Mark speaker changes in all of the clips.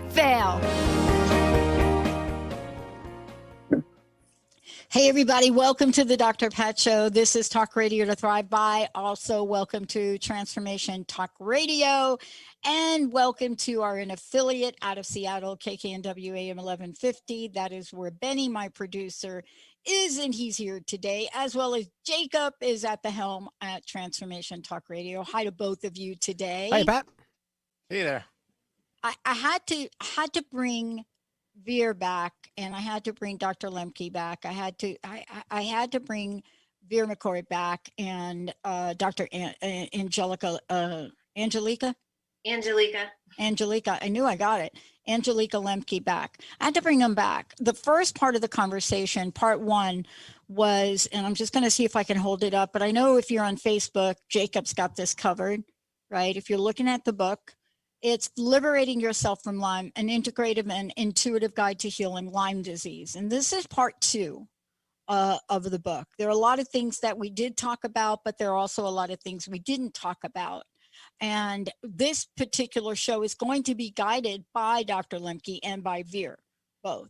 Speaker 1: Fail. Hey, everybody. Welcome to the Dr. Pat Show. This is Talk Radio to Thrive By. Also, welcome to Transformation Talk Radio. And welcome to our affiliate out of Seattle, KKNW AM 1150. That is where Benny, my producer, is, and he's here today, as well as Jacob is at the helm at Transformation Talk Radio. Hi to both of you today.
Speaker 2: Hi, Pat.
Speaker 3: Hey there.
Speaker 1: I had to bring Vir back, and I had to bring Dr. Lemke back. I had to bring Vir McCoy back, and Dr. Angelica. I knew I got it. Angelica Lemke back. I had to bring them back. The first part of the conversation, part one, was, and I'm just going to see if I can hold it up, but I know if you're on Facebook, Jacob's got this covered, right? If you're looking at the book, it's Liberating Yourself from Lyme, an integrative and intuitive guide to healing Lyme disease. And this is part two of the book. There are a lot of things that we did talk about, but there are also a lot of things we didn't talk about. And this particular show is going to be guided by Dr. Lemke and by Vir, both.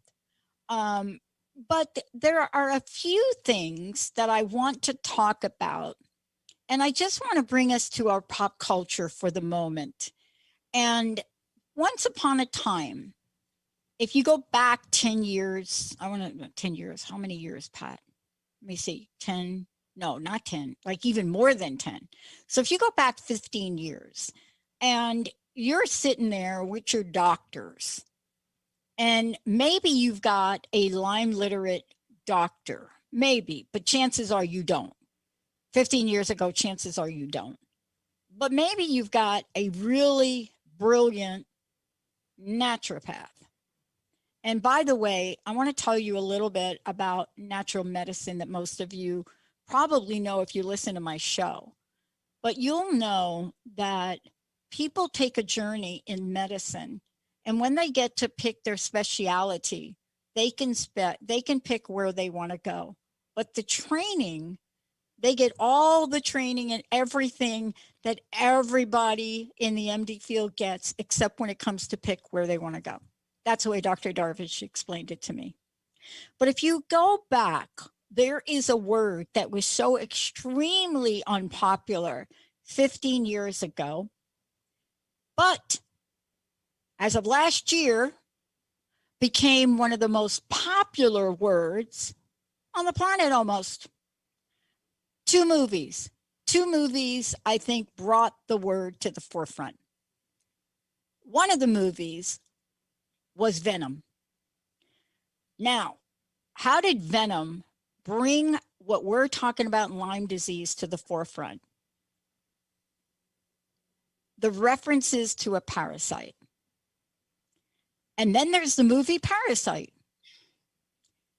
Speaker 1: But there are a few things that I want to talk about. And I just want to bring us to our pop culture for the moment. And once upon a time, if you go back 10 years, 10 years, how many years, Pat? Let me see, 10, no, not 10, like even more than 10. So if you go back 15 years and you're sitting there with your doctors, and maybe you've got a Lyme literate doctor, maybe, but chances are you don't. 15 years ago, chances are you don't. But maybe you've got a really brilliant naturopath. And by the way, I want to tell you a little bit about natural medicine that most of you probably know if you listen to my show. But you'll know that people take a journey in medicine, and when they get to pick their specialty, they can pick where they want to go. But the training, they get all the training and everything that everybody in the MD field gets, except when it comes to pick where they want to go. That's the way Dr. Darvish explained it to me. But if you go back, there is a word that was so extremely unpopular 15 years ago, but as of last year, became one of the most popular words on the planet almost. Two movies, I think, brought the word to the forefront. One of the movies was Venom. Now, how did Venom bring what we're talking about in Lyme disease to the forefront? The references to a parasite. And then there's the movie Parasite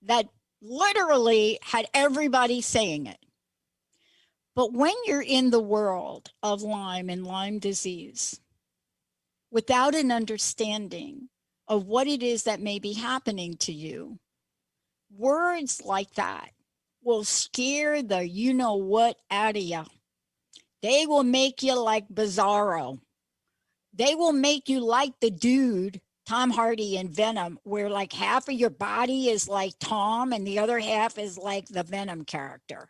Speaker 1: that literally had everybody saying it. But when you're in the world of Lyme and Lyme disease, without an understanding of what it is that may be happening to you, words like that will scare the you-know-what out of you. They will make you like Bizarro. They will make you like the dude, Tom Hardy in Venom, where like half of your body is like Tom and the other half is like the Venom character.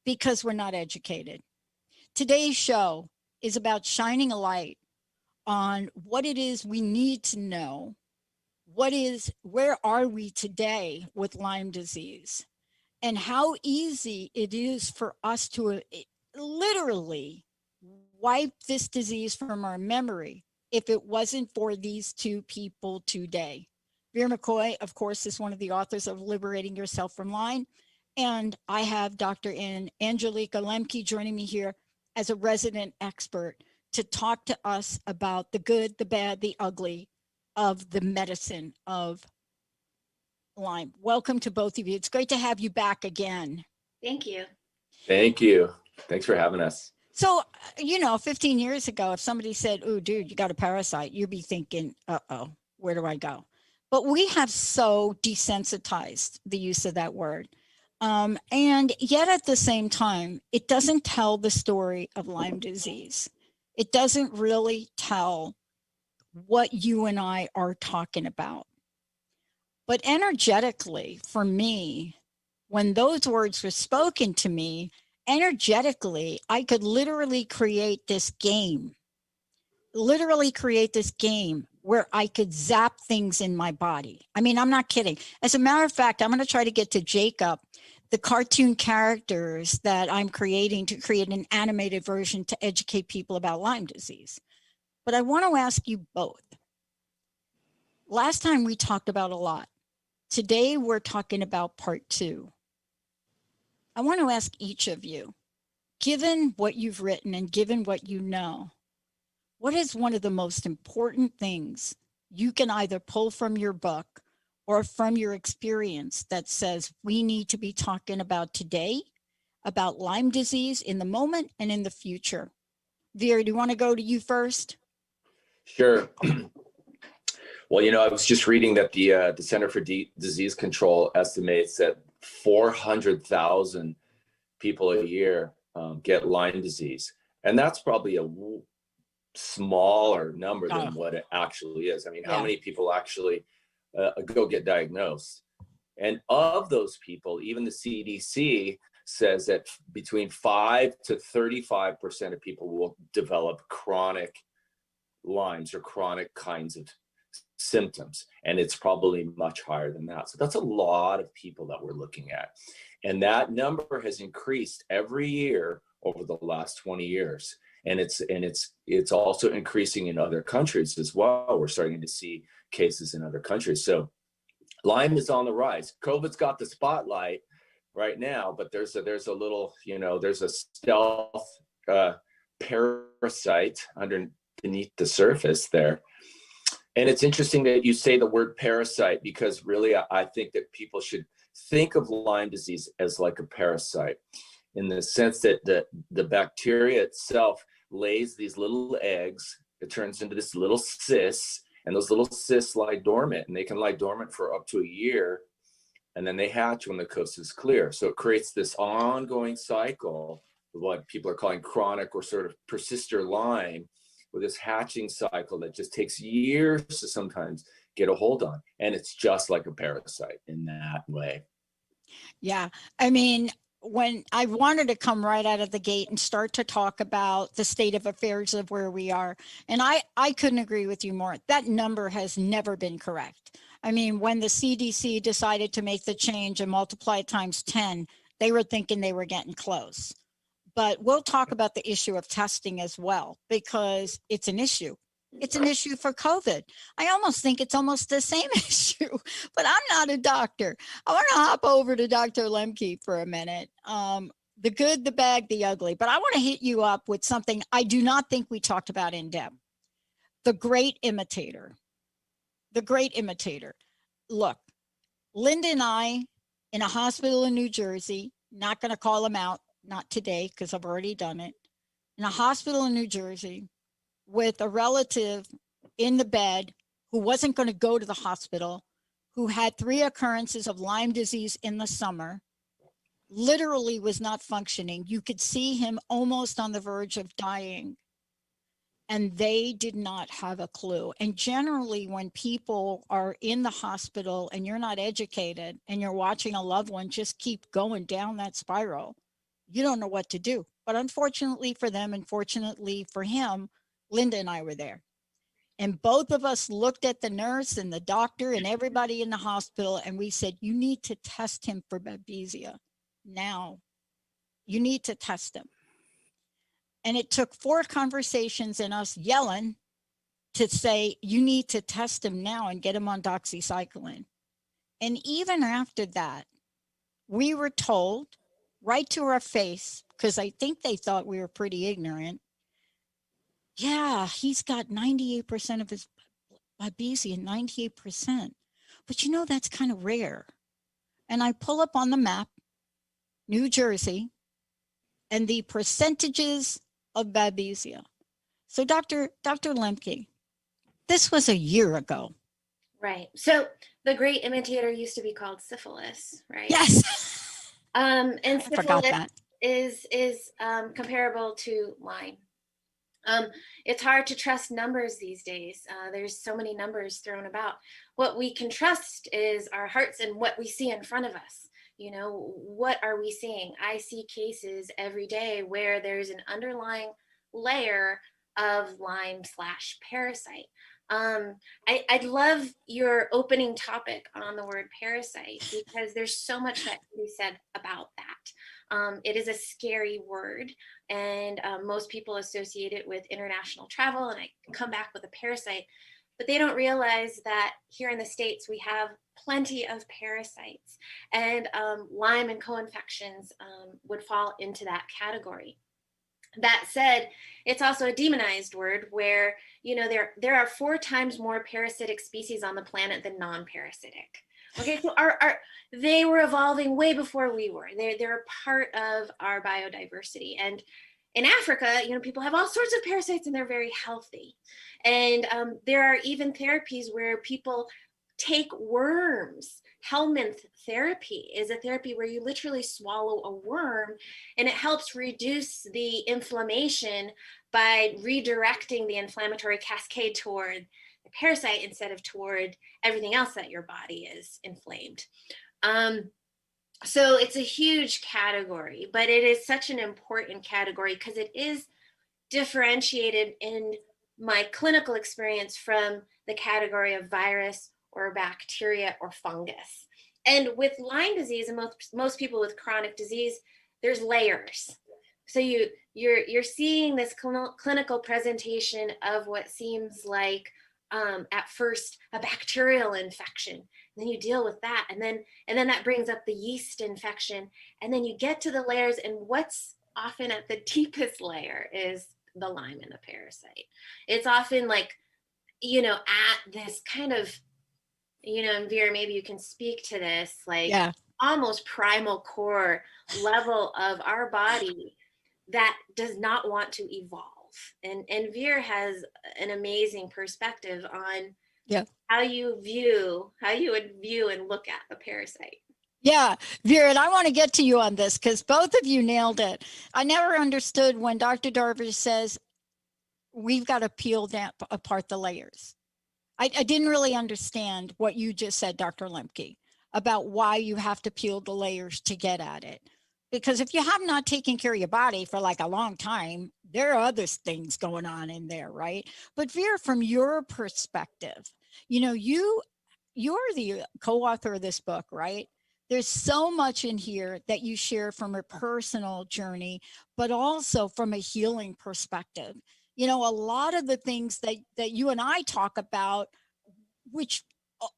Speaker 1: Because we're not educated. Today's show is about shining a light on what it is we need to know. Where are we today with Lyme disease? And how easy it is for us to literally wipe this disease from our memory if it wasn't for these two people today. Vir McCoy, of course, is one of the authors of Liberating Yourself from Lyme. And I have Dr. Angelica Lemke joining me here as a resident expert to talk to us about the good, the bad, the ugly of the medicine of Lyme. Welcome to both of you. It's great to have you back again.
Speaker 4: Thank you.
Speaker 5: Thank you. Thanks for having us.
Speaker 1: So, 15 years ago, if somebody said, oh, dude, you got a parasite, you'd be thinking, uh-oh, where do I go? But we have so desensitized the use of that word. And yet at the same time, it doesn't tell the story of Lyme disease. It doesn't really tell what you and I are talking about. But energetically, for me, when those words were spoken to me, energetically, I could literally create this game where I could zap things in my body. I mean, I'm not kidding. As a matter of fact, I'm going to try to get to Jacob, the cartoon characters that I'm creating to create an animated version to educate people about Lyme disease. But I want to ask you both. Last time we talked about a lot. Today we're talking about part 2. I want to ask each of you, given what you've written and given what you know, what is one of the most important things you can either pull from your book or from your experience that says we need to be talking about today, about Lyme disease in the moment and in the future? Vir, do you want to go to you first?
Speaker 5: Sure. Well, I was just reading that the Center for Disease Control estimates that 400,000 people a year get Lyme disease. And that's probably a smaller number than what it actually is. I mean, how many people actually go get diagnosed? And of those people, even the CDC says that between 5 to 35% of people will develop chronic Lyme's or chronic kinds of symptoms. And it's probably much higher than that. So that's a lot of people that we're looking at. And that number has increased every year over the last 20 years. And it's also increasing in other countries as well. We're starting to see cases in other countries. So Lyme is on the rise. COVID's got the spotlight right now, but there's a little, there's a stealth parasite underneath the surface there. And it's interesting that you say the word parasite, because really I think that people should think of Lyme disease as like a parasite, in the sense that the bacteria itself lays these little eggs. It turns into this little cyst, and those little cysts lie dormant, and they can lie dormant for up to a year, and then they hatch when the coast is clear. So it creates this ongoing cycle of what people are calling chronic or sort of persister Lyme, with this hatching cycle that just takes years to sometimes get a hold on. And it's just like a parasite in that way.
Speaker 1: Yeah. I mean, when I wanted to come right out of the gate and start to talk about the state of affairs of where we are, and I couldn't agree with you more. That number has never been correct. I mean, when the CDC decided to make the change and multiply it times 10, they were thinking they were getting close. But we'll talk about the issue of testing as well, because it's an issue. It's an issue for COVID. I almost think it's almost the same issue, but I'm not a doctor. I want to hop over to Dr. Lemke for a minute. The good, the bad, the ugly. But I want to hit you up with something I do not think we talked about in depth. The great imitator. The great imitator. Look, Linda and I, in a hospital in New Jersey, not going to call him out, not today because I've already done it, in a hospital in New Jersey with a relative in the bed who wasn't going to go to the hospital, who had 3 occurrences of Lyme disease in the summer, literally was not functioning. You could see him almost on the verge of dying. And they did not have a clue. And generally, when people are in the hospital and you're not educated and you're watching a loved one just keep going down that spiral, you don't know what to do. But unfortunately for them, and fortunately for him, Linda and I were there. And both of us looked at the nurse and the doctor and everybody in the hospital, and we said, you need to test him for babesia now. You need to test him. And it took 4 conversations and us yelling to say, you need to test him now and get him on doxycycline. And even after that, we were told right to our face, because I think they thought we were pretty ignorant, yeah, he's got 98% of his babesia, 98%. But that's kind of rare. And I pull up on the map, New Jersey, and the percentages of babesia. So Dr. Lemke, this was a year ago.
Speaker 2: Right. So the great imitator used to be called syphilis, right?
Speaker 1: Yes.
Speaker 2: And
Speaker 1: I forgot
Speaker 2: syphilis
Speaker 1: that.
Speaker 2: is comparable to Lyme. It's hard to trust numbers these days. There's so many numbers thrown about. What we can trust is our hearts and what we see in front of us. You know, what are we seeing? I see cases every day where there's an underlying layer of Lyme/parasite. I'd love your opening topic on the word parasite, because there's so much that can be said about that. It is a scary word, and most people associate it with international travel, and I come back with a parasite, but they don't realize that here in the States we have plenty of parasites, and Lyme and co-infections would fall into that category. That said, it's also a demonized word where, you know, there are 4 times more parasitic species on the planet than non-parasitic. Okay, so they were evolving way before we were. They're a part of our biodiversity. And in Africa, you know, people have all sorts of parasites and they're very healthy. And there are even therapies where people take worms. Helminth therapy is a therapy where you literally swallow a worm, and it helps reduce the inflammation by redirecting the inflammatory cascade toward the parasite instead of toward everything else that your body is inflamed. So it's a huge category, but it is such an important category because it is differentiated in my clinical experience from the category of virus or bacteria or fungus. And with Lyme disease, and most people with chronic disease, there's layers. So you're seeing this clinical presentation of what seems like at first a bacterial infection. And then you deal with that, and then that brings up the yeast infection, and then you get to the layers, and what's often at the deepest layer is the Lyme and the parasite. It's often like, you know, at this kind of, you know, and Vir, maybe you can speak to this, like almost primal core level of our body that does not want to evolve. And Vir has an amazing perspective on how you would view and look at a parasite.
Speaker 1: Yeah, Vir, and I want to get to you on this because both of you nailed it. I never understood when Dr. Darvish says, we've got to peel apart the layers. I didn't really understand what you just said, Dr. Lemke, about why you have to peel the layers to get at it. Because if you have not taken care of your body for like a long time, there are other things going on in there, right? But Vir, from your perspective, you know, you're the co-author of this book, right? There's so much in here that you share from a personal journey, but also from a healing perspective. You know, a lot of the things that you and I talk about, which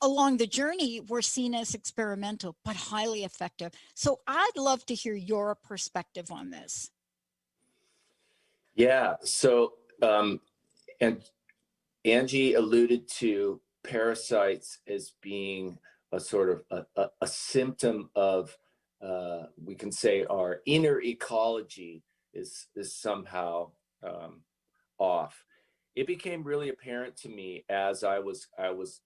Speaker 1: along the journey were seen as experimental, but highly effective. So I'd love to hear your perspective on this.
Speaker 5: Yeah. So, and Angie alluded to parasites as being a sort of a symptom of, we can say our inner ecology is somehow off. It became really apparent to me as I was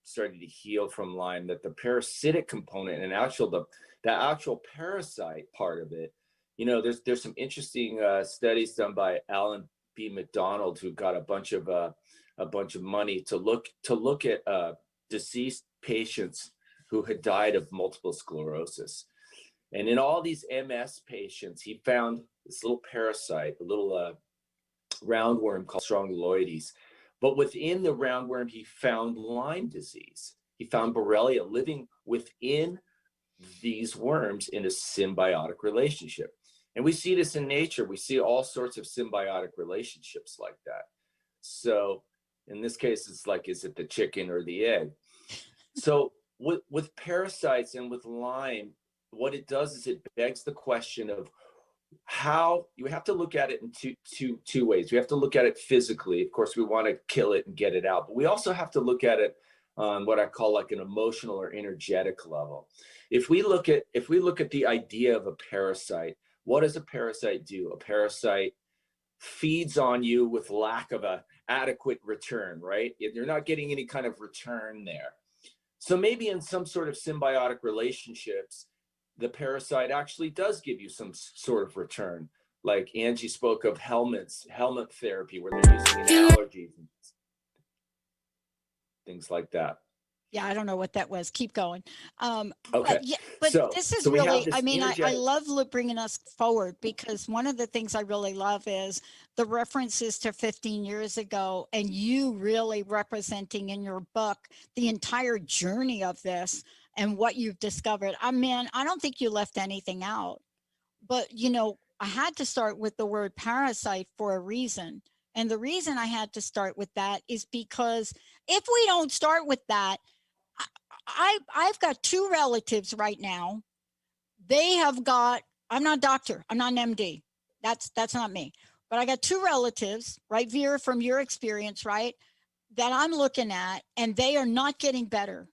Speaker 5: starting to heal from Lyme that the parasitic component and the actual parasite part of it, you know, there's some interesting studies done by Alan B. McDonald, who got a bunch of money to look at deceased patients who had died of multiple sclerosis. And in all these MS patients, he found this little parasite, a little roundworm called Strongyloides. But within the roundworm, he found Lyme disease. He found Borrelia living within these worms in a symbiotic relationship. And we see this in nature. We see all sorts of symbiotic relationships like that. So in this case, it's like, is it the chicken or the egg? So with parasites and with Lyme, what it does is it begs the question of how you have to look at it in two ways. We have to look at it physically. Of course, we want to kill it and get it out, but we also have to look at it on what I call like an emotional or energetic level. If we look at the idea of a parasite, what does a parasite do? A parasite feeds on you with lack of an adequate return, right? You're not getting any kind of return there. So maybe in some sort of symbiotic relationships, the parasite actually does give you some sort of return. like Angie spoke of helmet therapy, where they're using in allergies and things like that.
Speaker 1: Yeah, I don't know what that was. Keep going.
Speaker 5: Okay.
Speaker 1: But yeah, but
Speaker 5: So,
Speaker 1: this is
Speaker 5: so we have
Speaker 1: really,
Speaker 5: this
Speaker 1: I mean, I
Speaker 5: energetic.
Speaker 1: love bringing us forward, because one of the things I really love is the references to 15 years ago, and you really representing in your book the entire journey of this and what you've discovered. I mean, I don't think you left anything out, but you know, I had to start with the word parasite for a reason. And the reason I had to start with that is because if we don't start with that, I've got two relatives right now. They have got, I'm not a doctor, I'm not an MD. That's not me. But I got two relatives, right, Vir, from your experience, right, that I'm looking at, and they are not getting better,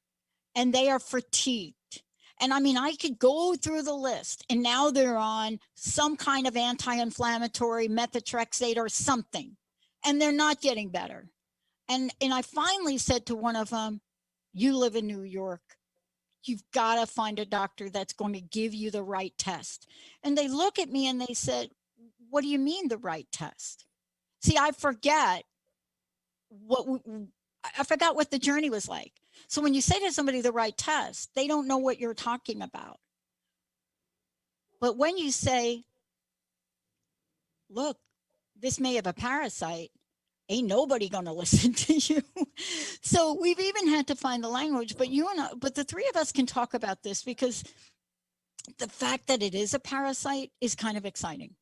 Speaker 1: and they are fatigued. And I mean, I could go through the list, and now they're on some kind of anti-inflammatory, methotrexate or something, and they're not getting better. And I finally said to one of them, you live in New York. You've got to find a doctor that's going to give you the right test. And they look at me and they said, what do you mean the right test? See, I forgot what the journey was like. So when you say to somebody the right test, they don't know what you're talking about. But when you say, look, this may have a parasite, ain't nobody going to listen to you. So we've even had to find the language, but the three of us can talk about this, because the fact that it is a parasite is kind of exciting.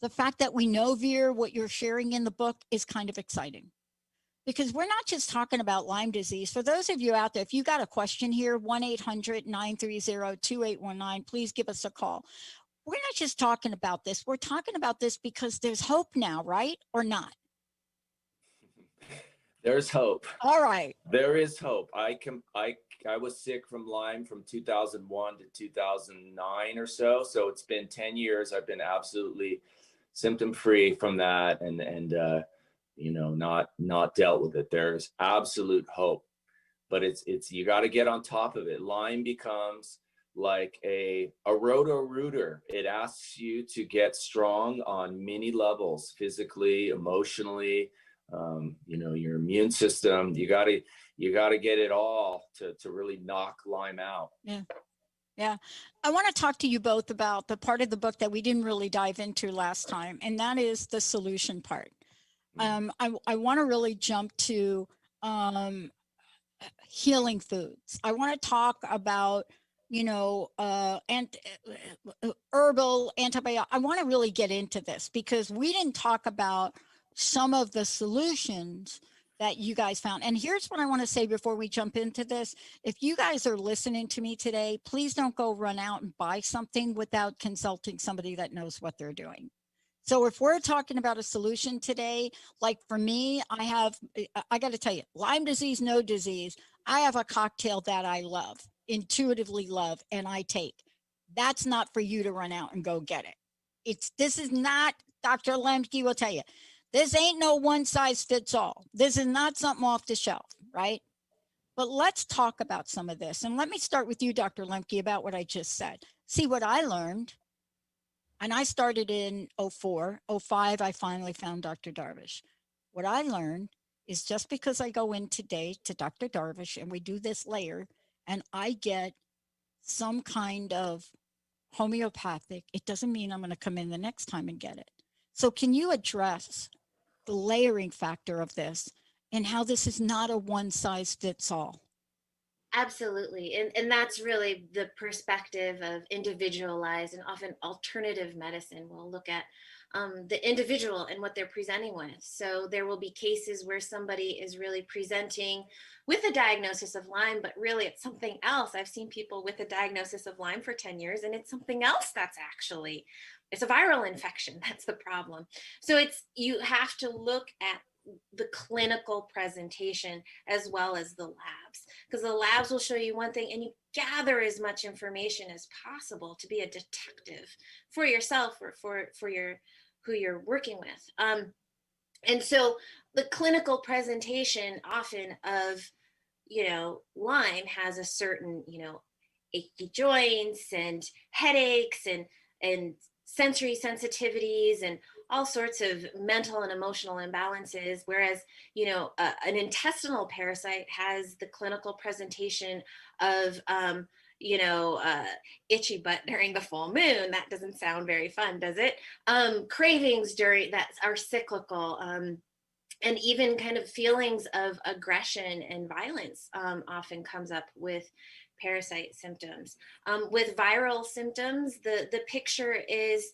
Speaker 1: The fact that we know, Vir, what you're sharing in the book is kind of exciting, because we're not just talking about Lyme disease. For those of you out there, if you got a question here, 1-800-930-2819, please give us a call. We're not just talking about this. We're talking about this because there's hope now, right? Or not?
Speaker 5: There's hope.
Speaker 1: All right.
Speaker 5: There is hope. I was sick from Lyme from 2001 to 2009 or so. So it's been 10 years. I've been absolutely symptom free from that, and you know, not dealt with it. There's absolute hope, but it's you got to get on top of it. Lyme becomes like a roto-rooter. It asks you to get strong on many levels, physically, emotionally, you know, your immune system. You got to get it all to really knock Lyme out.
Speaker 1: Yeah. Yeah. I want to talk to you both about the part of the book that we didn't really dive into last time, and that is the solution part. I want to really jump to healing foods. I want to talk about, you know, herbal antibiotic. I want to really get into this, because we didn't talk about some of the solutions that you guys found. And here's what I want to say before we jump into this. If you guys are listening to me today, please don't go run out and buy something without consulting somebody that knows what they're doing. So if we're talking about a solution today, like for me, I got to tell you, Lyme disease, no disease, I have a cocktail that I love, intuitively love, and I take. That's not for you to run out and go get it. This is not, Dr. Lemke will tell you, this ain't no one size fits all. This is not something off the shelf, right? But let's talk about some of this. And let me start with you, Dr. Lemke, about what I just said. See, what I learned, and I started in 04, 05, I finally found Dr. Darvish. What I learned is, just because I go in today to Dr. Darvish and we do this layer and I get some kind of homeopathic, it doesn't mean I'm going to come in the next time and get it. So can you address the layering factor of this and how this is not a one size fits all?
Speaker 2: Absolutely. And that's really the perspective of individualized and often alternative medicine. We'll look at the individual and what they're presenting with. So there will be cases where somebody is really presenting with a diagnosis of Lyme, but really it's something else. I've seen people with a diagnosis of Lyme for 10 years, and it's something else it's a viral infection. That's the problem. So you have to look at the clinical presentation as well as the labs, because the labs will show you one thing, and you gather as much information as possible to be a detective for yourself or for who you're working with. And so the clinical presentation often of, you know, Lyme has a certain, you know, achy joints and headaches and sensory sensitivities and all sorts of mental and emotional imbalances. Whereas, an intestinal parasite has the clinical presentation of, itchy butt during the full moon. That doesn't sound very fun, does it? Cravings that are cyclical, and even kind of feelings of aggression and violence often comes up with parasite symptoms. With viral symptoms, the picture is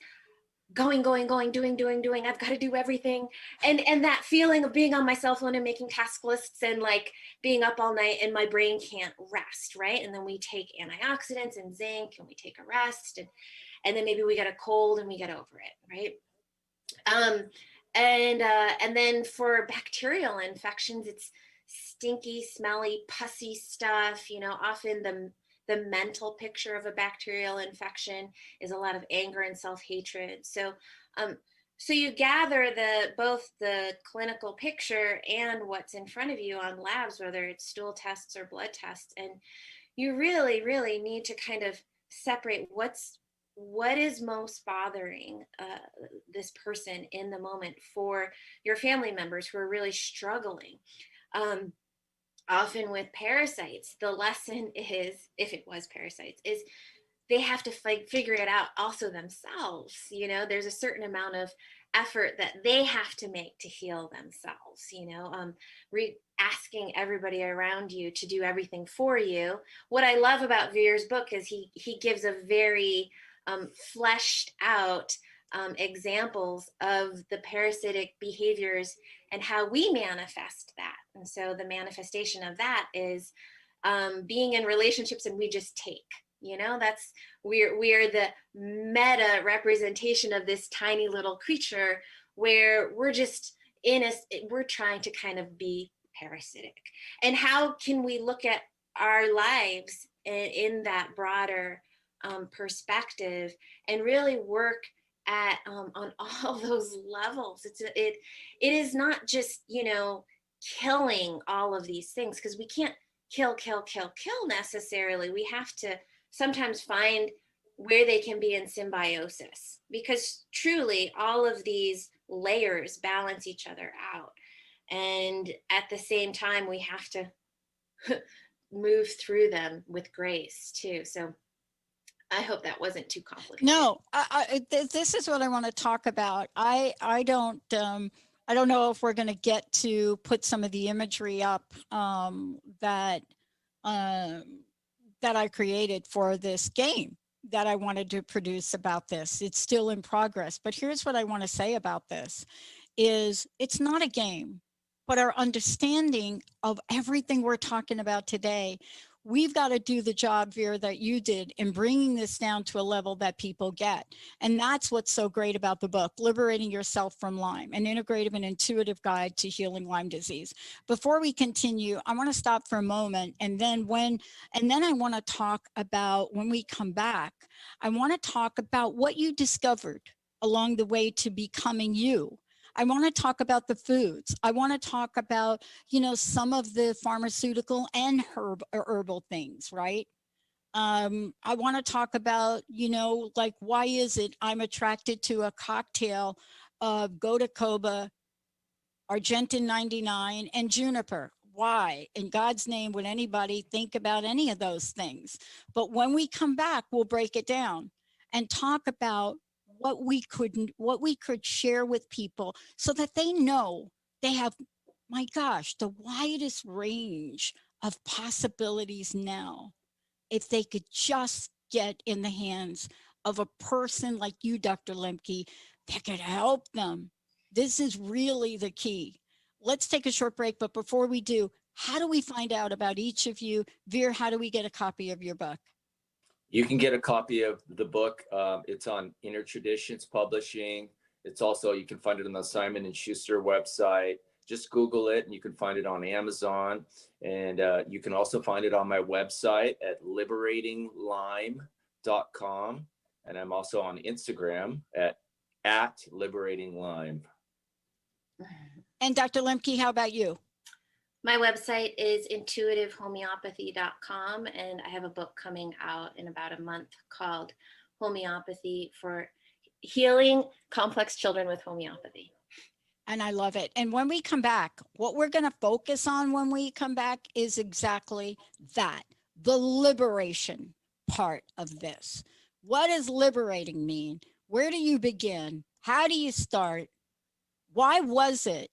Speaker 2: going, doing. I've got to do everything. And that feeling of being on my cell phone and making task lists and like being up all night and my brain can't rest, right? And then we take antioxidants and zinc and we take a rest, and then maybe we get a cold and we get over it, right? And then for bacterial infections, it's stinky, smelly, pussy stuff. Often the mental picture of a bacterial infection is a lot of anger and self-hatred. So you gather both the clinical picture and what's in front of you on labs, whether it's stool tests or blood tests, and you really, really need to kind of separate what is most bothering this person in the moment for your family members who are really struggling. Often with parasites, the lesson is, if it was parasites, is they have to figure it out also themselves. There's a certain amount of effort that they have to make to heal themselves, asking everybody around you to do everything for you. What I love about Vir's book is he gives a very fleshed out examples of the parasitic behaviors and how we manifest that. And so the manifestation of that is being in relationships and we just take, that's we're the meta representation of this tiny little creature where we're just we're trying to kind of be parasitic. And how can we look at our lives in that broader perspective and really work at on all those levels? It is not just killing all of these things, because we can't kill necessarily. We have to sometimes find where they can be in symbiosis, because truly all of these layers balance each other out, and at the same time we have to move through them with grace too. So I hope that wasn't too complicated.
Speaker 1: No, this is what I want to talk about. I don't know if we're going to get to put some of the imagery up that I created for this game that I wanted to produce about this. It's still in progress, but here's what I want to say about this is it's not a game, but our understanding of everything we're talking about today. We've got to do the job, Vir, that you did in bringing this down to a level that people get. And that's what's so great about the book, Liberating Yourself from Lyme, an integrative and intuitive guide to healing Lyme disease. Before we continue, I want to stop for a moment. And then I want to talk about, when we come back, I want to talk about what you discovered along the way to becoming you. I want to talk about the foods. I want to talk about, some of the pharmaceutical and herbal things, right? I want to talk about, like, why is it I'm attracted to a cocktail of Gotacoba, Argentine 99, and juniper? Why in God's name would anybody think about any of those things? But when we come back, we'll break it down and talk about what we could share with people so that they know they have, my gosh, the widest range of possibilities now. If they could just get in the hands of a person like you, Dr. Lemke, that could help them. This is really the key. Let's take a short break, but before we do, how do we find out about each of you? Vir, how do we get a copy of your book?
Speaker 5: You can get a copy of the book. It's on Inner Traditions Publishing. It's also, you can find it on the Simon & Schuster website. Just Google it and you can find it on Amazon. And you can also find it on my website at liberatinglyme.com. And I'm also on Instagram at liberatinglyme.
Speaker 1: And Dr. Lemke, how about you?
Speaker 2: My website is intuitivehomeopathy.com, and I have a book coming out in about a month called Homeopathy for healing complex children with homeopathy.
Speaker 1: And I love it. And when we come back, what we're going to focus on when we come back is exactly that, the liberation part of this. What does liberating mean? Where do you begin? How do you start? Why was it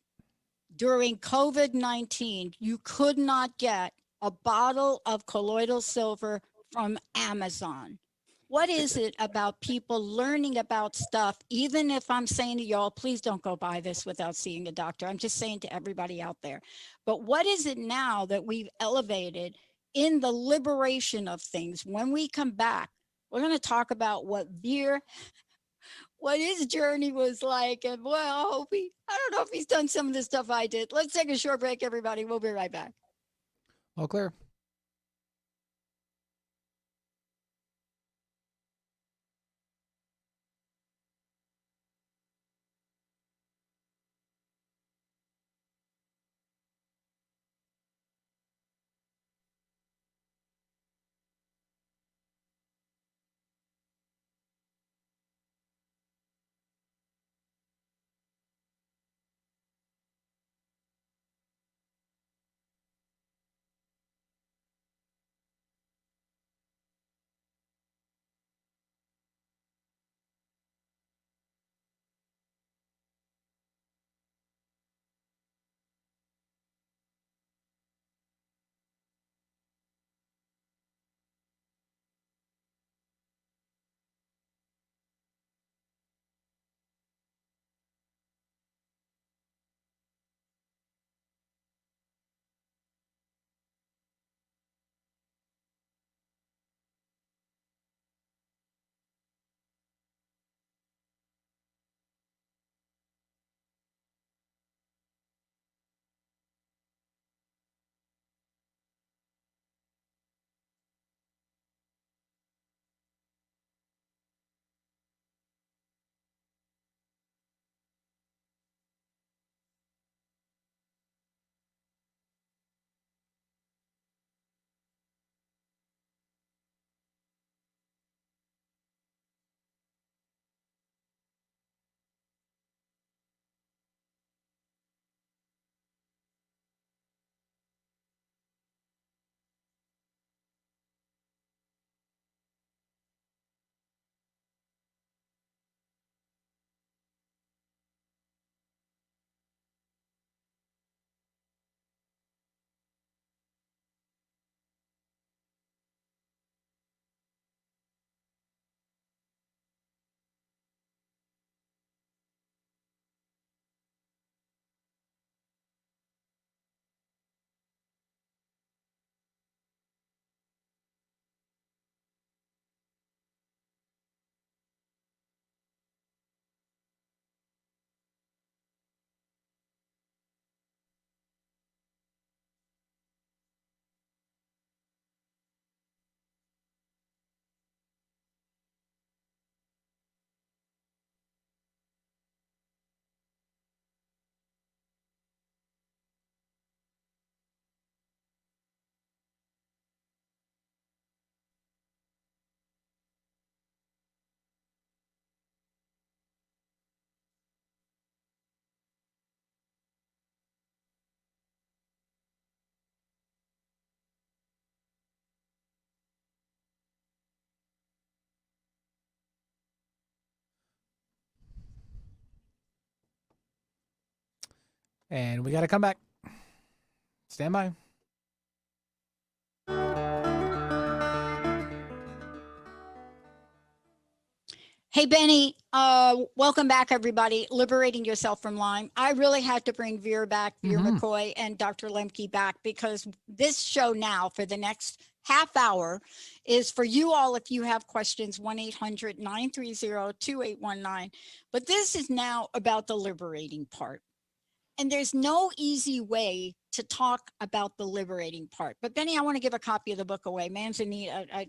Speaker 1: during COVID-19 you could not get a bottle of colloidal silver from Amazon? What is it about people learning about stuff? Even if I'm saying to y'all, please don't go buy this without seeing a doctor. I'm just saying to everybody out there. But what is it now that we've elevated in the liberation of things? When we come back, we're going to talk about what his journey was like. And well, I don't know if he's done some of the stuff I did. Let's take a short break, everybody. We'll be right back.
Speaker 3: All clear. And we got to come back. Stand by.
Speaker 1: Hey, Benny, welcome back, everybody. Liberating Yourself from Lyme. I really had to bring Vir back, Vir McCoy and Dr. Lemke back, because this show now for the next half hour is for you all. If you have questions, 1-800-930-2819. But this is now about the liberating part. And there's no easy way to talk about the liberating part. But Benny, I want to give a copy of the book away. Manzanita, I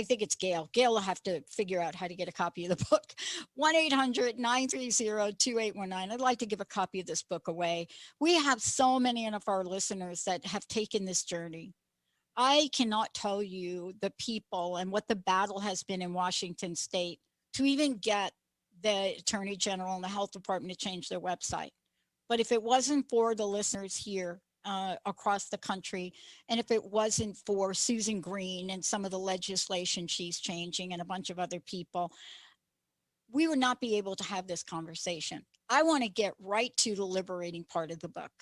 Speaker 1: think it's Gail. Gail will have to figure out how to get a copy of the book. 1-800-930-2819. I'd like to give a copy of this book away. We have so many of our listeners that have taken this journey. I cannot tell you the people and what the battle has been in Washington State to even get the Attorney General and the Health Department to change their website. But if it wasn't for the listeners here across the country, and if it wasn't for Susan Green and some of the legislation she's changing and a bunch of other people, we would not be able to have this conversation. I want to get right to the liberating part of the book.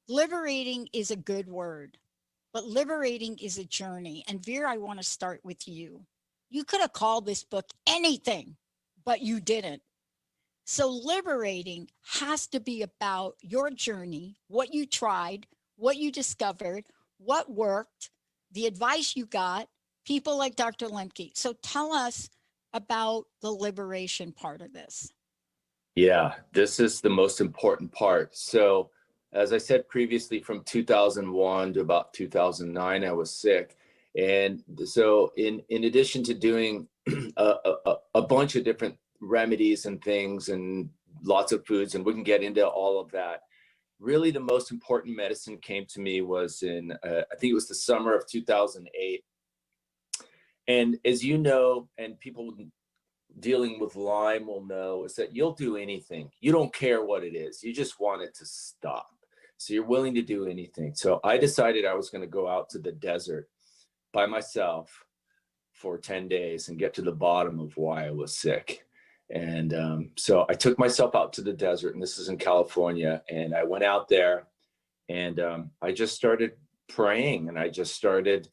Speaker 1: Liberating is a good word, but liberating is a journey. And Vir, I want to start with you. You could have called this book anything, but you didn't. So liberating has to be about your journey, what you tried, what you discovered, what worked, the advice you got, people like Dr. Lemke. So tell us about the liberation part of this.
Speaker 5: Yeah, this is the most important part. So as I said previously, from 2001 to about 2009, I was sick. And so in addition to doing a bunch of different remedies and things and lots of foods, and we can get into all of that, really the most important medicine came to me was in, I think it was the summer of 2008. And as you know, and people dealing with Lyme will know, is that you'll do anything. You don't care what it is. You just want it to stop. So you're willing to do anything. So I decided I was going to go out to the desert by myself for 10 days and get to the bottom of why I was sick. And so I took myself out to the desert, and this is in California. And I went out there, and I just started praying, and I just started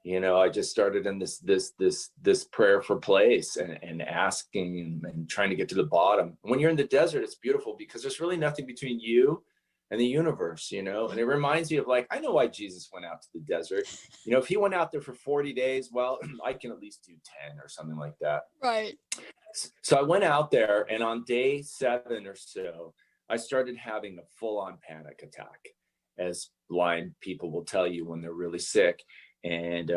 Speaker 5: in this prayerful place and asking and trying to get to the bottom. When you're in the desert, it's beautiful because there's really nothing between you and the universe, and it reminds me of, like, I know why Jesus went out to the desert. If he went out there for 40 days, well, I can at least do 10 or something like that.
Speaker 1: Right.
Speaker 5: So I went out there, and on day 7 or so, I started having a full-on panic attack, as Lyme people will tell you when they're really sick. And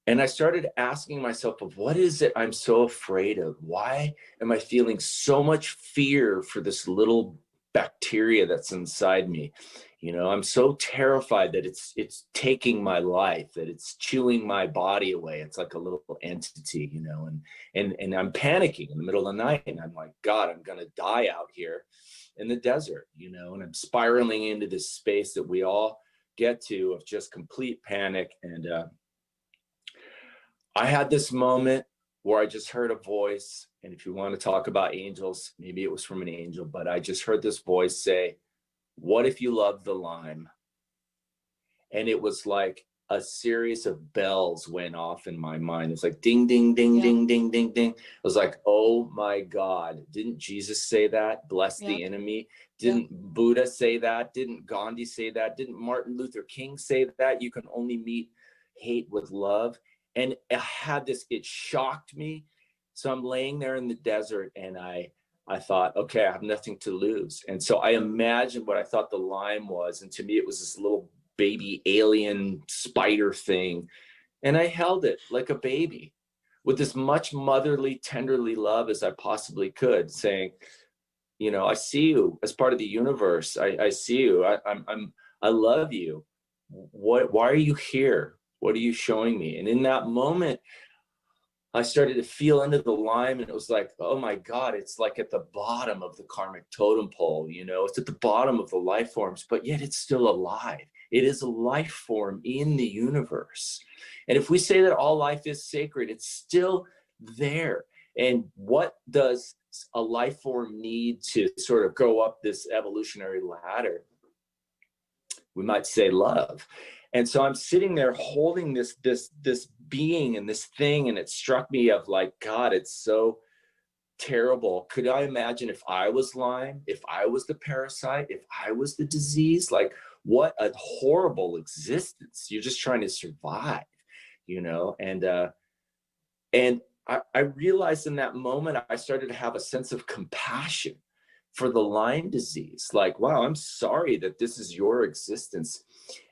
Speaker 5: I started asking myself, of what is it I'm so afraid of? Why am I feeling so much fear for this little bacteria that's inside me? I'm so terrified that it's taking my life, that it's chewing my body away. It's like a little entity, and I'm panicking in the middle of the night, and I'm like, God, I'm going to die out here in the desert, and I'm spiraling into this space that we all get to of just complete panic. And I had this moment where I just heard a voice, and if you want to talk about angels, maybe it was from an angel, but I just heard this voice say, what if you love the Lyme? And it was like a series of bells went off in my mind. It's like ding, ding, ding,
Speaker 1: Yeah.
Speaker 5: ding, ding, ding, ding. I was like, oh my God, didn't Jesus say that? Bless the enemy. Didn't Buddha say that? Didn't Gandhi say that? Didn't Martin Luther King say that? You can only meet hate with love. And I had this, it shocked me. So I'm laying there in the desert, and I thought, okay, I have nothing to lose. And so I imagined what I thought the Lyme was. And to me, it was this little baby alien spider thing. And I held it like a baby with as much motherly, tenderly love as I possibly could, saying, I see you as part of the universe. I see you. I love you. Why are you here? What are you showing me? And in that moment, I started to feel into the Lyme, and it was like, oh my God, it's like at the bottom of the karmic totem pole, it's at the bottom of the life forms, but yet it's still alive. It is a life form in the universe. And if we say that all life is sacred, it's still there. And what does a life form need to sort of go up this evolutionary ladder? We might say love. And so I'm sitting there holding this being and this thing, and it struck me of like, God, it's so terrible. Could I imagine if I was Lyme, if I was the parasite, if I was the disease? Like, what a horrible existence. You're just trying to survive, and I realized in that moment, I started to have a sense of compassion for the Lyme disease. Like, wow, I'm sorry that this is your existence.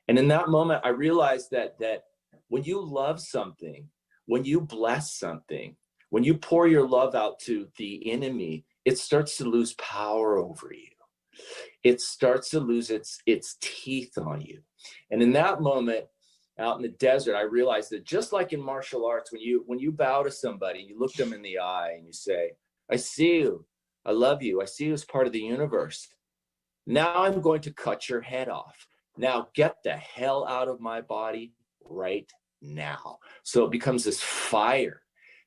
Speaker 5: And in that moment, I realized that when you love something, when you bless something, when you pour your love out to the enemy, it starts to lose power over you. It starts to lose its teeth on you. And in that moment, out in the desert, I realized that just like in martial arts, when you bow to somebody, you look them in the eye and you say, I see you, I love you, I see you as part of the universe. Now I'm going to cut your head off. Now get the hell out of my body right now. So it becomes this fire,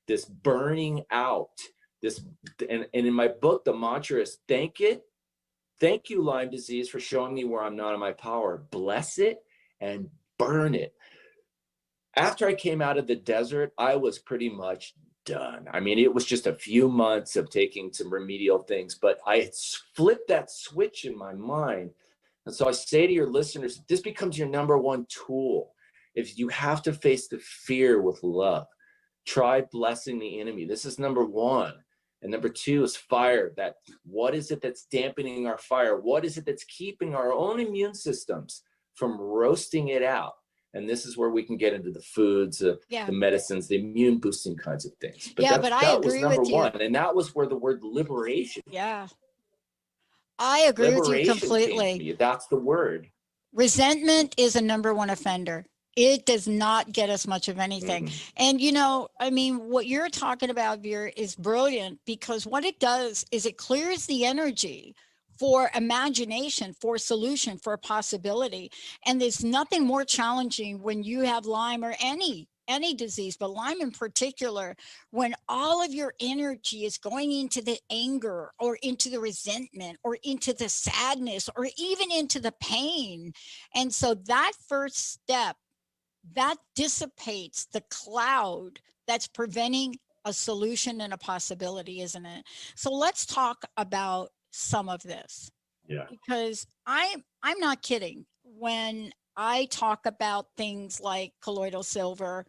Speaker 5: this burning out, this, and in my book, the mantra is thank you, Lyme disease, for showing me where I'm not in my power. Bless it and burn it. After I came out of the desert, I was pretty much done. I mean, it was just a few months of taking some remedial things, but I had flipped that switch in my mind. And so I say to your listeners, this becomes your number one tool. If you have to face the fear with love, try blessing the enemy. This is number one. And number two is fire. That what is it that's dampening our fire? What is it that's keeping our own immune systems from roasting it out? And this is where we can get into the foods, the medicines, the immune boosting kinds of things. But
Speaker 1: but I agree with you.
Speaker 5: One. And that was where the word liberation.
Speaker 1: Yeah. I agree with you completely.
Speaker 5: Came to me. That's the word.
Speaker 1: Resentment is a number one offender. It does not get us much of anything. And, you know, I mean, what you're talking about, Vir, is brilliant, because what it does is it clears the energy for imagination, for solution, for possibility. And there's nothing more challenging when you have Lyme or any disease, but Lyme in particular, when all of your energy is going into the anger or into the resentment or into the sadness or even into the pain. And so that first step, that dissipates the cloud that's preventing a solution and a possibility, isn't it? So let's talk about some of this.
Speaker 5: Yeah.
Speaker 1: Because I'm not kidding when I talk about things like colloidal silver.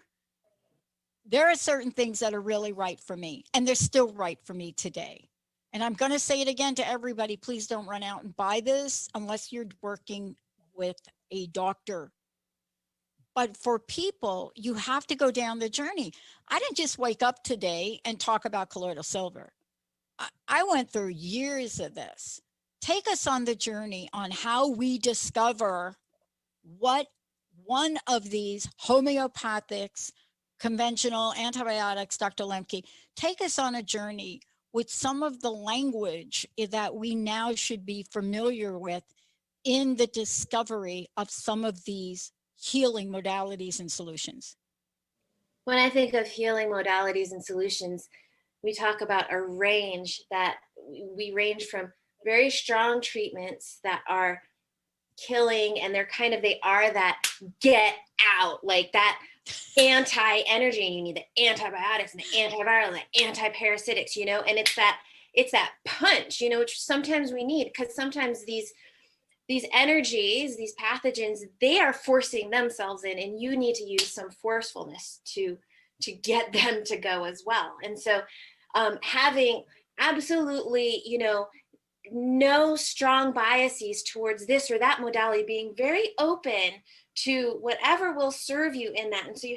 Speaker 1: There are certain things that are really right for me, and they're still right for me today. And I'm going to say it again to everybody, please don't run out and buy this unless you're working with a doctor. But for people, you have to go down the journey. I didn't just wake up today and talk about colloidal silver. I went through years of this. Take us on the journey on how we discover what one of these homeopathics, conventional antibiotics, Dr. Lemke, take us on a journey with some of the language that we now should be familiar with in the discovery of some of these healing modalities and solutions.
Speaker 2: When I think of healing modalities and solutions, we talk about a range that we range from very strong treatments that are killing, and they are that get out, like that anti-energy, and you need the antibiotics and the antiviral and the anti-parasitics, you know, and it's that punch, you know, which sometimes we need, because sometimes these energies, these pathogens, they are forcing themselves in, and you need to use some forcefulness to get them to go as well. And so having absolutely, you know, no strong biases towards this or that modality, being very open to whatever will serve you in that. And so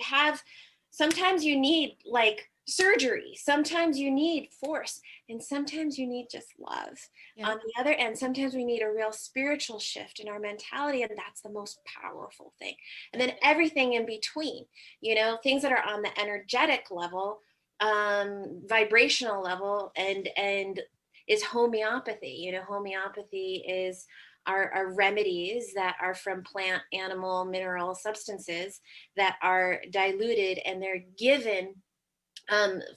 Speaker 2: sometimes you need like surgery, sometimes you need force, and sometimes you need just love. Yeah. On the other end, sometimes we need a real spiritual shift in our mentality, and that's the most powerful thing. And then everything in between, you know, things that are on the energetic level, vibrational level, and is homeopathy. You know, homeopathy is our remedies that are from plant, animal, mineral substances that are diluted, and they're given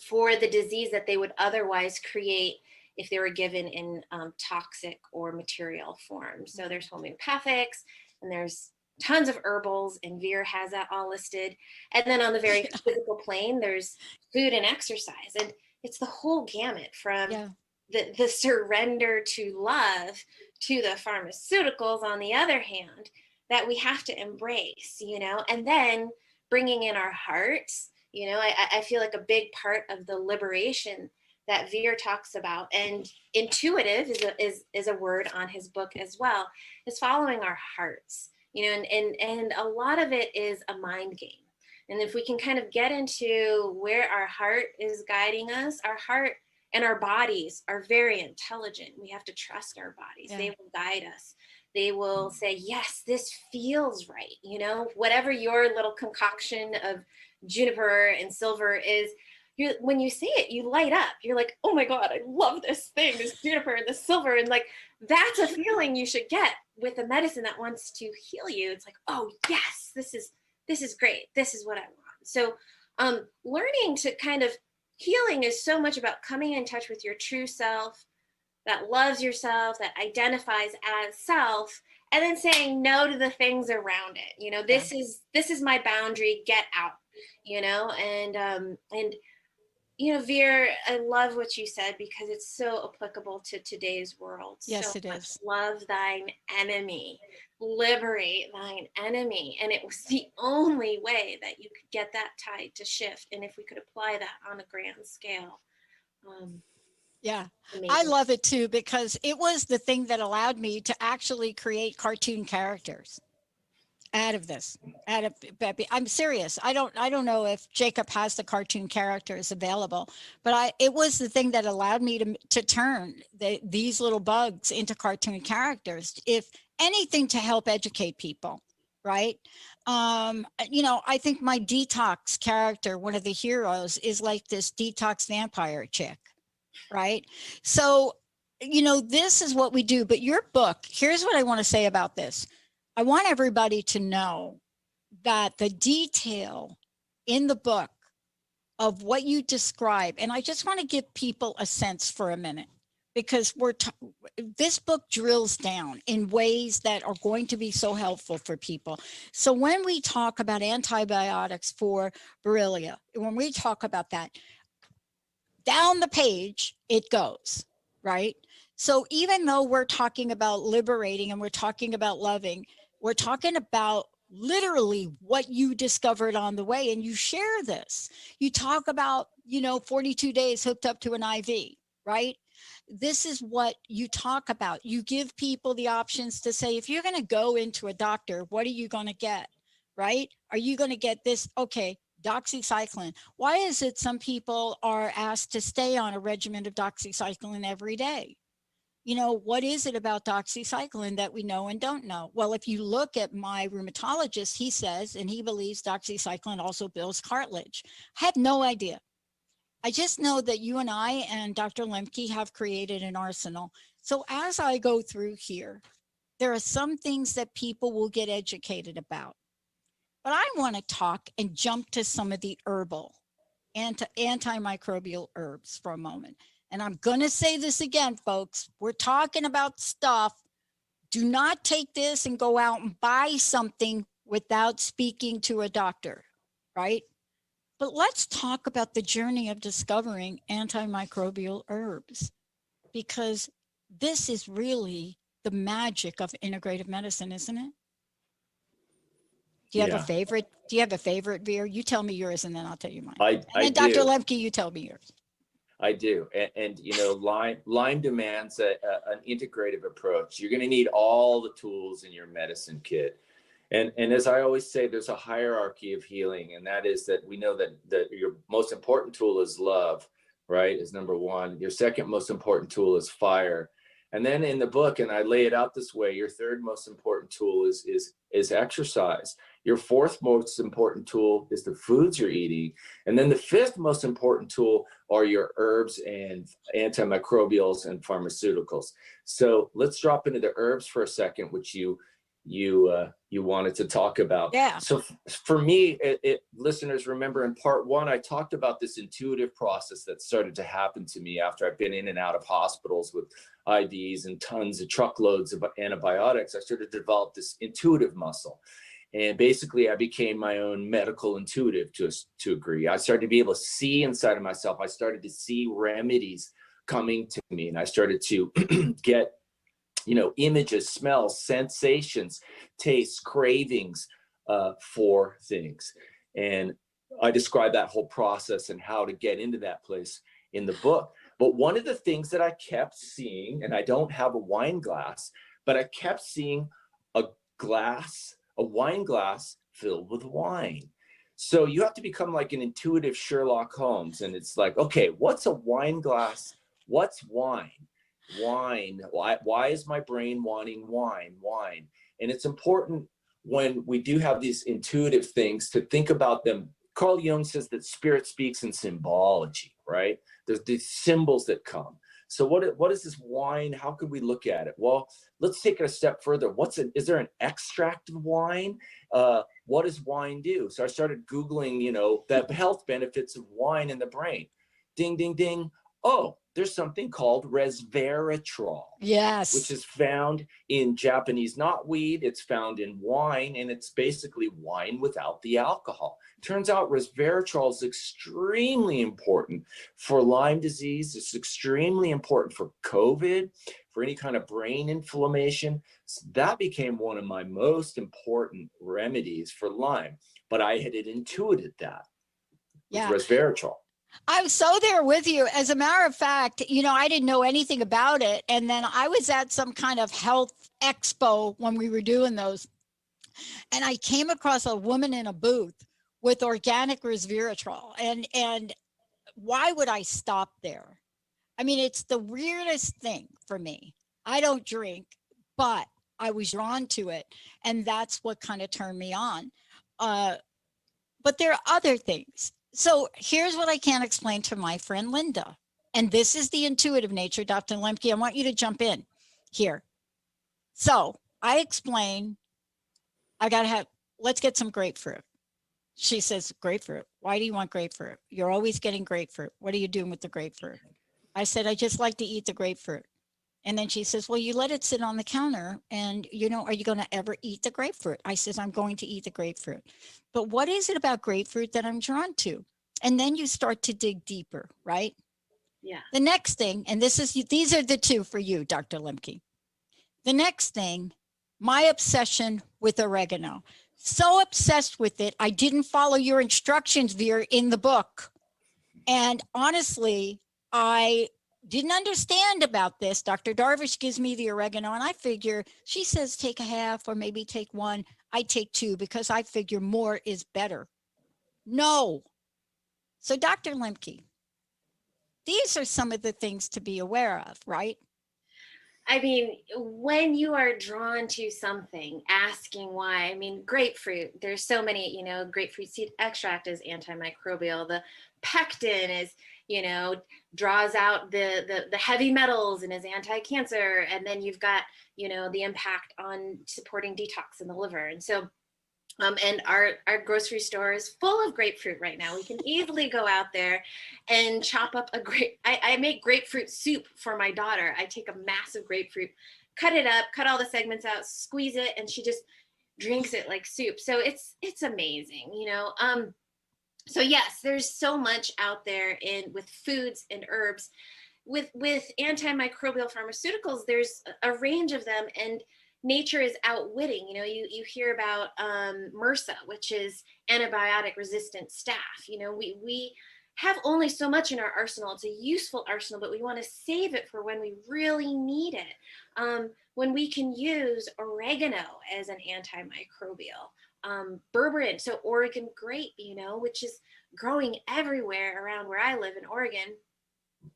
Speaker 2: for the disease that they would otherwise create if they were given in toxic or material form. So there's homeopathics, and there's tons of herbals, and Vir has that all listed. And then on the very physical plane, there's food and exercise, and it's the whole gamut from the surrender to love to the pharmaceuticals, on the other hand, that we have to embrace, you know, and then bringing in our hearts. You know, I feel like a big part of the liberation that Vir talks about, and intuitive is a word on his book as well, is following our hearts, you know, and a lot of it is a mind game. And if we can kind of get into where our heart is guiding us, our heart and our bodies are very intelligent. We have to trust our bodies. Yeah. They will guide us. They will say, yes, this feels right. You know, whatever your little concoction of juniper and silver is, when you see it, you light up. You're like, oh my God, I love this thing, this juniper and this silver. And like, that's a feeling you should get with a medicine that wants to heal you. It's like, oh yes, this is great. This is what I want. So learning to kind of, healing is so much about coming in touch with your true self, that loves yourself, that identifies as self, and then saying no to the things around it. You know, this is my boundary, get out, you know, and you know, Vir, I love what you said because it's so applicable to today's world.
Speaker 1: Yes,
Speaker 2: so
Speaker 1: it
Speaker 2: much.
Speaker 1: is.
Speaker 2: Love thine enemy, liberate thine enemy. And it was the only way that you could get that tide to shift. And if we could apply that on a grand scale.
Speaker 1: Yeah,
Speaker 2: amazing.
Speaker 1: I love it too, because it was the thing that allowed me to actually create cartoon characters out of this, I'm serious. I don't know if Jacob has the cartoon characters available, but it was the thing that allowed me to turn these little bugs into cartoon characters, if anything, to help educate people. Right. You know, I think my detox character, one of the heroes, is like this detox vampire chick. Right. So, you know, this is what we do. But your book, here's what I want to say about this. I want everybody to know that the detail in the book of what you describe, and I just want to give people a sense for a minute, because this book drills down in ways that are going to be so helpful for people. So when we talk about antibiotics for Borrelia, when we talk about that, down the page it goes, right? So even though we're talking about liberating and we're talking about loving, we're talking about literally what you discovered on the way. And you share this. You talk about, you know, 42 days hooked up to an IV, right? This is what you talk about. You give people the options to say, if you're going to go into a doctor, what are you going to get, right? Are you going to get this? Okay, doxycycline. Why is it some people are asked to stay on a regimen of doxycycline every day? You know, what is it about doxycycline that we know and don't know? Well, if you look at my rheumatologist, he says, and he believes doxycycline also builds cartilage. I have no idea. I just know that you and I and Dr. Lemke have created an arsenal. So as I go through here, there are some things that people will get educated about. But I want to talk and jump to some of the herbal antimicrobial herbs for a moment. And I'm going to say this again, folks. We're talking about stuff. Do not take this and go out and buy something without speaking to a doctor, right? But let's talk about the journey of discovering antimicrobial herbs, because this is really the magic of integrative medicine, isn't it? Do you have a favorite? Do you have a favorite, Vir? You tell me yours, and then I'll tell you mine.
Speaker 5: I
Speaker 1: then
Speaker 5: do.
Speaker 1: Dr. Lemke, you tell me yours.
Speaker 5: I do. And you know, Lyme demands an integrative approach. You're going to need all the tools in your medicine kit. And as I always say, there's a hierarchy of healing. And that is that we know that your most important tool is love, right? Is number one. Your second most important tool is fire. And then in the book, and I lay it out this way, your third most important tool is exercise. Your fourth most important tool is the foods you're eating. And then the fifth most important tool are your herbs and antimicrobials and pharmaceuticals. So let's drop into the herbs for a second, which you wanted to talk about.
Speaker 1: Yeah.
Speaker 5: So for me, listeners, remember in part one, I talked about this intuitive process that started to happen to me after I've been in and out of hospitals with IVs and tons of truckloads of antibiotics. I started to develop this intuitive muscle. And basically, I became my own medical intuitive to a degree. I started to be able to see inside of myself. I started to see remedies coming to me, and I started to get, you know, images, smells, sensations, tastes, cravings for things. And I describe that whole process and how to get into that place in the book. But one of the things that I kept seeing, and I don't have a wine glass, but I kept seeing a wine glass filled with wine. So you have to become like an intuitive Sherlock Holmes. And it's like, okay, what's a wine glass? What's wine? wine. Why is my brain wanting wine? And it's important when we do have these intuitive things to think about them. Carl Jung says that spirit speaks in symbology, right? There's these symbols that come. So what is this wine? How could we look at it? Well, let's take it a step further. Is there an extract of wine? What does wine do? So I started Googling, the health benefits of wine in the brain. Ding, ding, ding. Oh, there's something called resveratrol.
Speaker 1: Yes.
Speaker 5: Which is found in Japanese knotweed. It's found in wine, and it's basically wine without the alcohol. Turns out resveratrol is extremely important for Lyme disease. It's extremely important for COVID, for any kind of brain inflammation. So that became one of my most important remedies for Lyme, but I had intuited that with resveratrol.
Speaker 1: I'm so there with you. As a matter of fact, I didn't know anything about it. And then I was at some kind of health expo when we were doing those. And I came across a woman in a booth with organic resveratrol. And why would I stop there? I mean, it's the weirdest thing for me. I don't drink, but I was drawn to it. And that's what kind of turned me on. But there are other things. So here's what I can't explain to my friend Linda. And this is the intuitive nature, Dr. Lemke. I want you to jump in here. So I explain, let's get some grapefruit. She says, grapefruit? Why do you want grapefruit? You're always getting grapefruit. What are you doing with the grapefruit? I said, I just like to eat the grapefruit. And then she says, well, you let it sit on the counter and, are you going to ever eat the grapefruit? I says, I'm going to eat the grapefruit. But what is it about grapefruit that I'm drawn to? And then you start to dig deeper, right?
Speaker 2: Yeah.
Speaker 1: The next thing, and these are the two for you, Dr. Lemke. The next thing, my obsession with oregano. So obsessed with it, I didn't follow your instructions, Vir, in the book. And honestly, I didn't understand about this. Dr. Darvish gives me the oregano and I figure, she says take a half or maybe take one. I take two because I figure more is better. No. So Dr. Lemke, these are some of the things to be aware of, right?
Speaker 2: I mean, when you are drawn to something, asking why, grapefruit, there's so many, grapefruit seed extract is antimicrobial. The pectin is, draws out the heavy metals and is anti-cancer. And then you've got, the impact on supporting detox in the liver. And so, and our grocery store is full of grapefruit right now. We can easily go out there and chop up I make grapefruit soup for my daughter. I take a massive grapefruit, cut it up, cut all the segments out, squeeze it, and she just drinks it like soup. So it's amazing, So yes, there's so much out there with foods and herbs. With antimicrobial pharmaceuticals, there's a range of them, and nature is outwitting. You hear about MRSA, which is antibiotic resistant staph. We have only so much in our arsenal. It's a useful arsenal, but we want to save it for when we really need it. When we can use oregano as an antimicrobial, berberine, so Oregon grape, which is growing everywhere around where I live in Oregon.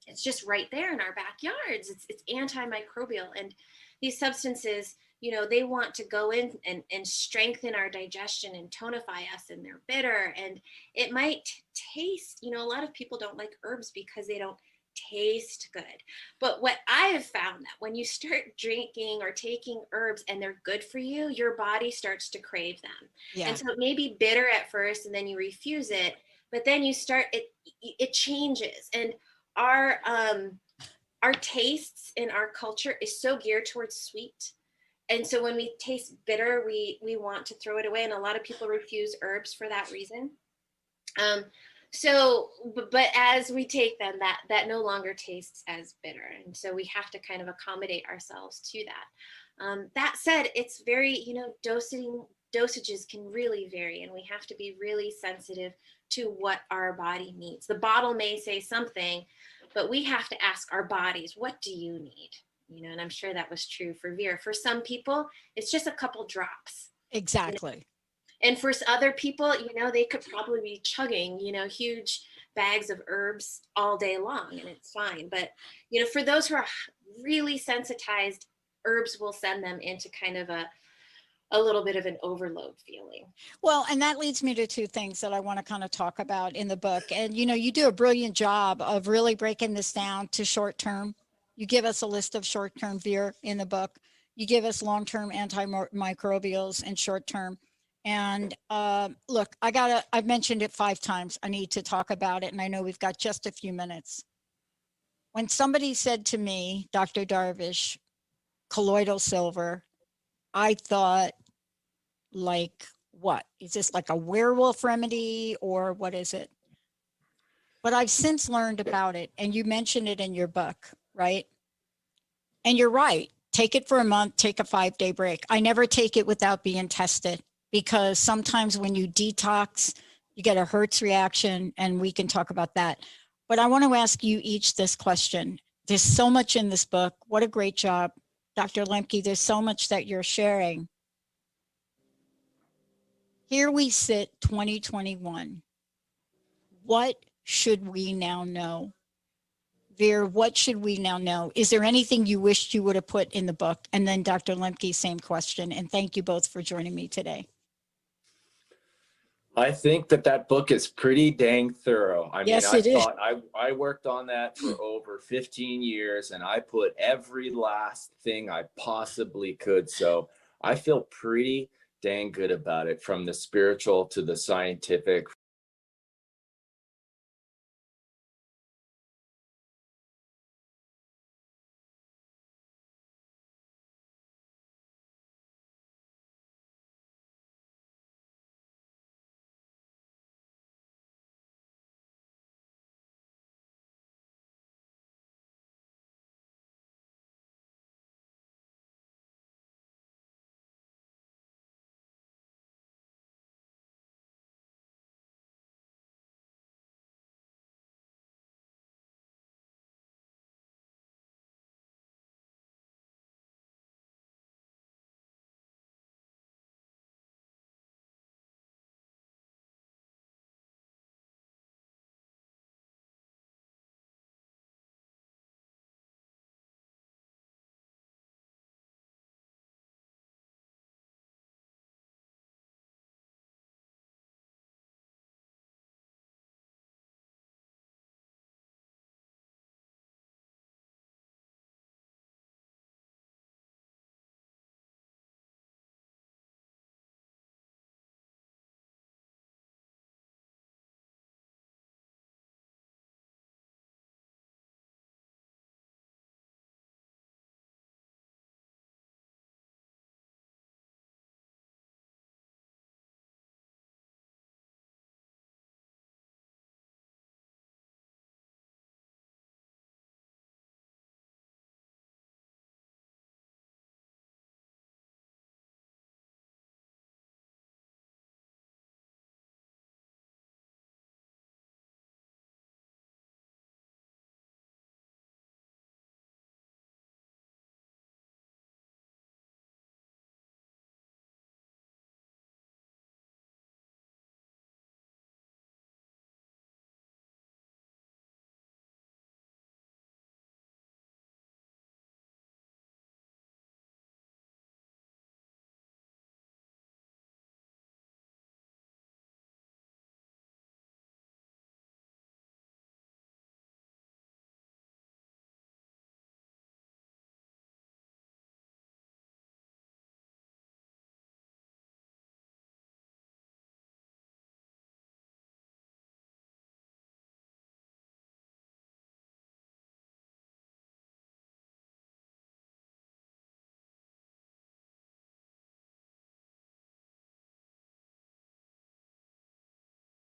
Speaker 2: It's just right there in our backyards. It's antimicrobial, and these substances, they want to go in and strengthen our digestion and tonify us, and they're bitter, and it might taste, a lot of people don't like herbs because they don't taste good. But what I have found, that when you start drinking or taking herbs and they're good for you, your body starts to crave them. Yeah. And so it may be bitter at first and then you refuse it, but then you start, it changes. And our tastes in our culture is so geared towards sweet. And so when we taste bitter, we want to throw it away. And a lot of people refuse herbs for that reason. But as we take them, that no longer tastes as bitter. And so we have to kind of accommodate ourselves to that. That said, it's very, dosages can really vary, and we have to be really sensitive to what our body needs. The bottle may say something, but we have to ask our bodies, what do you need? And I'm sure that was true for Vir. For some people, it's just a couple drops.
Speaker 1: Exactly.
Speaker 2: And for other people, they could probably be chugging, huge bags of herbs all day long, and it's fine. But, you know, for those who are really sensitized, herbs will send them into kind of a little bit of an overload feeling.
Speaker 1: Well, and that leads me to two things that I want to kind of talk about in the book. And, you know, you do a brilliant job of really breaking this down to short term. You give us a list of short term Vir in the book. You give us long term antimicrobials and short term. And look, I've mentioned it 5 times. I need to talk about it. And I know we've got just a few minutes. When somebody said to me, Dr. Darvish, colloidal silver, I thought, like, what is this, like a werewolf remedy, or what is it? But I've since learned about it, and you mentioned it in your book, right? And you're right. Take it for a month, take a 5-day break. I never take it without being tested, because sometimes when you detox, you get a Hertz reaction, and we can talk about that. But I want to ask you each this question. There's so much in this book. What a great job, Dr. Lemke. There's so much that you're sharing. Here we sit, 2021. What should we now know? Vir, what should we now know? Is there anything you wished you would have put in the book? And then Dr. Lemke, same question. And thank you both for joining me today.
Speaker 5: I think that book is pretty dang thorough. I mean, I worked on that for over 15 years, and I put every last thing I possibly could. So I feel pretty dang good about it, from the spiritual to the scientific.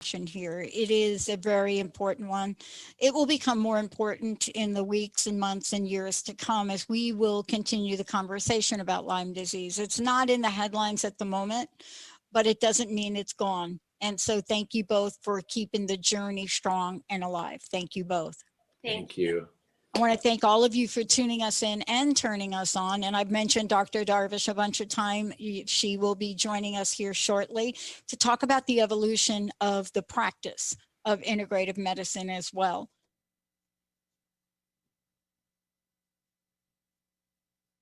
Speaker 1: Here. It is a very important one. It will become more important in the weeks and months and years to come as we will continue the conversation about Lyme disease. It's not in the headlines at the moment, but it doesn't mean it's gone. And so thank you both for keeping the journey strong and alive. Thank you both.
Speaker 5: Thank you.
Speaker 1: I want to thank all of you for tuning us in and turning us on. And I've mentioned Dr. Darvish a bunch of times. She will be joining us here shortly to talk about the evolution of the practice of integrative medicine as well.